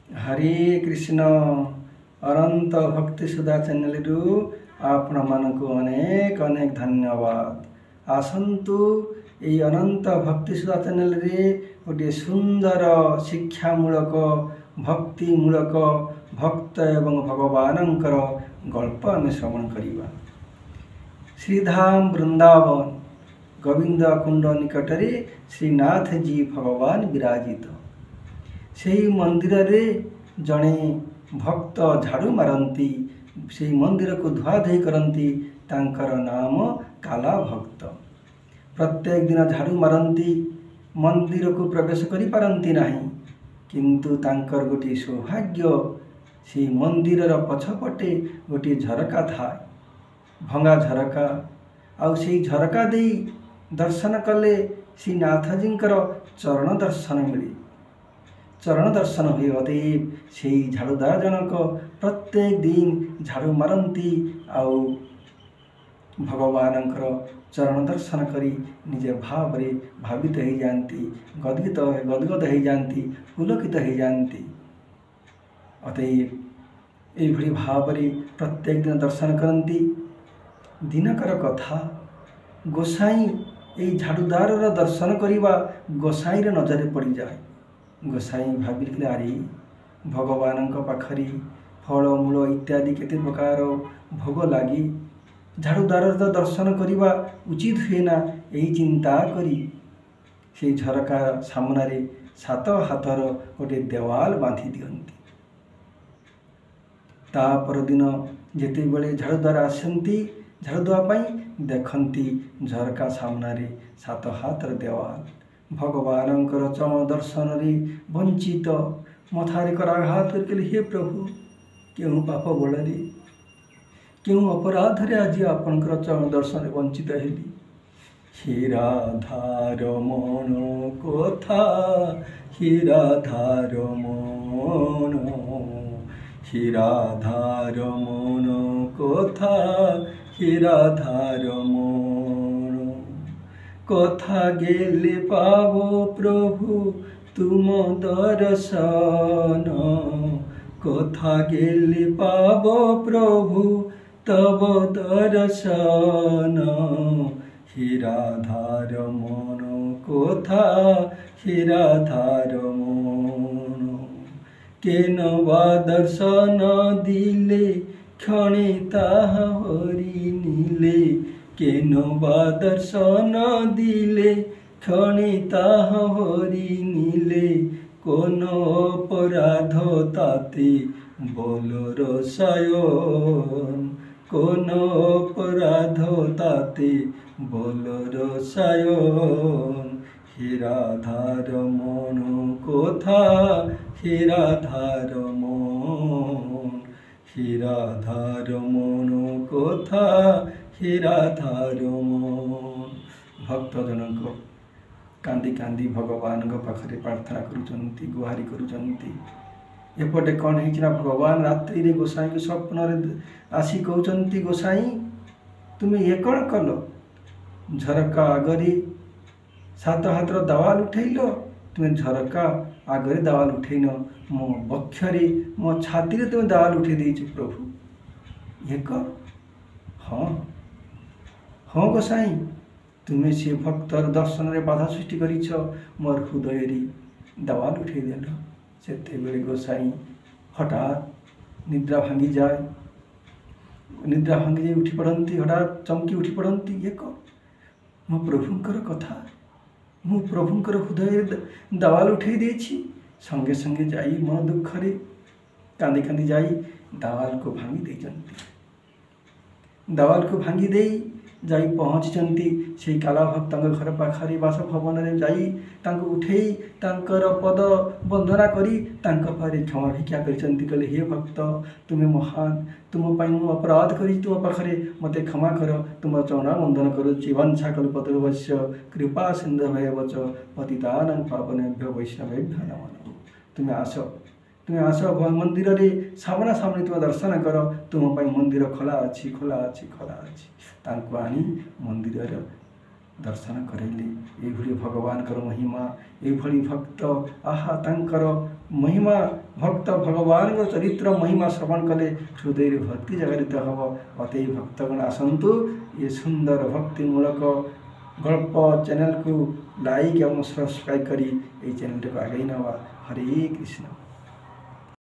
हरे कृष्ण अनंत भक्ति सुधा चैनल रु आपण मानकु अनेक अनेक धन्यवाद। आसंतु ये अनंत भक्ति सुधा चैनल रे गोटे सुंदर शिक्षामूलक भक्तिमूलक भक्त एवं भगवानंकर गल्प आम श्रवण करिबा। श्रीधाम वृंदावन गोविंद कुंड निकटरे श्रीनाथ जी भगवान विराजित। सेही मंदिर रे जड़े भक्त झाड़ू मारती, से मंदिर को धुआधुई करती, तांकर नाम काला भक्त। प्रत्येक दिन झाड़ू मारती, मंदिर को प्रवेश करि पारंती नाही, किंतु तांकर गोटे सौभाग्य से मंदिर पछपटे गोटे झरका था, भंगा झरका। आउ से झरका दे दर्शन कले श्रीनाथजींकर चरण दर्शन मिले। चरण दर्शन हुए अतएव से झाड़ूदार जनक प्रत्येक दिन झाड़ू मारती, आउ भगवानंकर चरण दर्शन करी निजे भाव रे भावित हो जाती, गदगद हो जाती, पुलकित हो जाती। अतएव ये भाव रे प्रत्येक दिन दर्शन करती। दिनकर कथा गोसाई ये झाड़ूदार दर्शन करवा गोसाई रे नजर पड़ जाए। गोसाई भाविले आरे भगवान पाखरी फल मूल इत्यादि केते प्रकार भोग लगी, झाड़ूदार दर्शन करवा उचित हुए ना, यही चिंता करी से झरका सामने 7 हाथर गोटे देवाल बांधी दियंती। ता परदिन जेते बेले झाड़ूदार आसती झाड़ूदवाई देखती झरका सामने 7 हाथर देवाल। भगवानंकर चरण दर्शन रे वंचित मथारे कराघात करके हे प्रभु क्यों पाप बल क्यों अपराध रे आज आपनकर चरण दर्शन वंचित हेली। हे राधार मन कथा, हे राधार मन, हे राधार मन कथा, हे राधार मन कथा गेले पावो प्रभु तुम दर्शन, कथा गेले पावो प्रभु तब दर्शन। हे राधार मन कथा, हे राधार मन केन वा दर्शन दिले क्षणे ताहा हरि नीले, केन वा दर्शन दिले क्षणे ताहा हरि नीले। कोन अपराध ताते बोल रसायन, कोन अपराध ताते बोल रसायन। हे राधार मन कथा, हे राधार मन, हे राधार मन कथा, हे राधार मन। भक्त जनक कांदी कांदी भगवान पाखरे प्रार्थना करुचंती, गुहारी करुचंती। एपटे कौन है भगवान रात्रि रे गोसाई के स्वप्न रे आसी कहते, गोसाई तुम्हें ये कौन कल, झरका आगरी 7 हाथर दवाल उठेल, तुम्हें झरका आगरे दवाल उठेन, मो बक्षरे मो छाती रे तुम्हें दवाल उठे देछ प्रभु ये कर। हाँ हाँ गोसाई तुम्हें से भक्तर दर्शन रे बाधा सृष्टि करिछ, मोर हृदय रे दवाल उठे देल। सेते बेले गोसाई हठात निद्रा भांगी जाए, निद्रा भांगी जाए उठी पड़ती, हठात चमकी उठी पड़ती। ये कौन, मो प्रभुंकर कथा, मु प्रभुंकर हृदय दवाल उठे देछि। संगे संगे जाई मन दुख रे कांदी कांदी जाई दवाल को भांगी देचंती। दवाल को भांगी दे जाई पहुँचती से काला भक्त घर पाखरे बासभवन रे जाई तांको उठेई तांकर पद वंदना करी तांको पारे क्षमा भिक्षा करिसंती। कहले हे भक्त तुम्हें महान, तुम पाई मु अपराध करी तुम पाखरे मते क्षमा कर, तुम चरण वंदन करुछि। वंशा कल्पतरुभ्यश्च कृपा सिन्धुभ्येव च पतितानां पावनेभ्यो वैष्णवेभ्यो नमो नमः। तुम्हें आस, तुम्हें आस मंदिर रे सामना सामने तुम दर्शन कर, तुम पाई मंदिर खोला अच्छी खोला अच्छी खोला अच्छी। तांको आनी मंदिर रे दर्शन करेले। ये भगवान कर महिमा, ये भक्त आहा तांकर महिमा भक्त भगवान चरित्र महिमा श्रवण कले हृदय भक्ति जागृत हम। अतः भक्तगण आसतु ये सुंदर भक्तिमूलक गल्प चैनल को लाइक एवं सब्सक्राइब करी चैनल को आगे नवा। हरे कृष्ण।